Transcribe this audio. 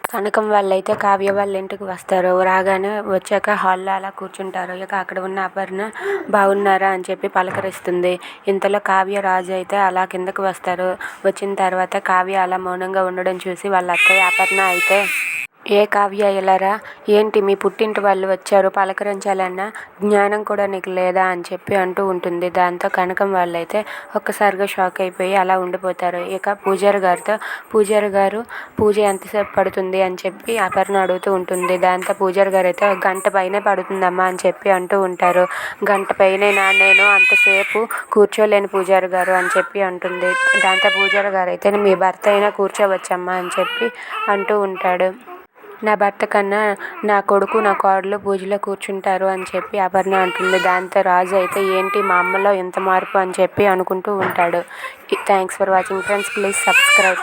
కనకం వాళ్ళైతే కావ్య వాళ్ళ ఇంటికి వస్తారు. రాగానే వచ్చాక హాల్లో అలా కూర్చుంటారు. ఇక అక్కడ ఉన్న అపర్ణ బాగున్నారా అని చెప్పి పలకరిస్తుంది. ఇంతలో కావ్య రాజు అయితే అలా కిందకు వస్తారు. వచ్చిన తర్వాత కావ్య అలా మౌనంగా ఉండడం చూసి వాళ్ళ అత్తయ్య అపర్ణ అయితే, ఏ కావ్య ఎలారా, ఏంటి మీ పుట్టింటి వాళ్ళు వచ్చారు, పలకరించాలన్న జ్ఞానం కూడా నీకు లేదా అని చెప్పి అంటూ ఉంటుంది. దాంతో కనకం వాళ్ళైతే ఒక్కసారిగా షాక్ అయిపోయి అలా ఉండిపోతారు. ఇక పూజారి గారితో, పూజారి గారు పూజ ఎంతసేపు పడుతుంది అని చెప్పి అపర్ణ అడుగుతూ ఉంటుంది. దాంతో పూజారి గారు అయితే 1 గంట పైనే పడుతుందమ్మా అని చెప్పి అంటూ ఉంటారు. 1 గంట పైనేనా, నేను అంతసేపు కూర్చోలేను పూజారి గారు అని చెప్పి అంటుంది. దాంతో పూజారి గారు అయితే మీ భర్త అయినా కూర్చోవచ్చమ్మా అని చెప్పి అంటూ ఉంటాడు. నా భర్త కన్నా నా కొడుకు నా కోడలు పూజలో కూర్చుంటారు అని చెప్పి అపర్ణ అంటుంది. దాంతో రాజు అయితే ఏంటి మా అమ్మలో ఎంత మార్పు అని చెప్పి అనుకుంటూ ఉంటాడు. Thanks for watching friends, please subscribe.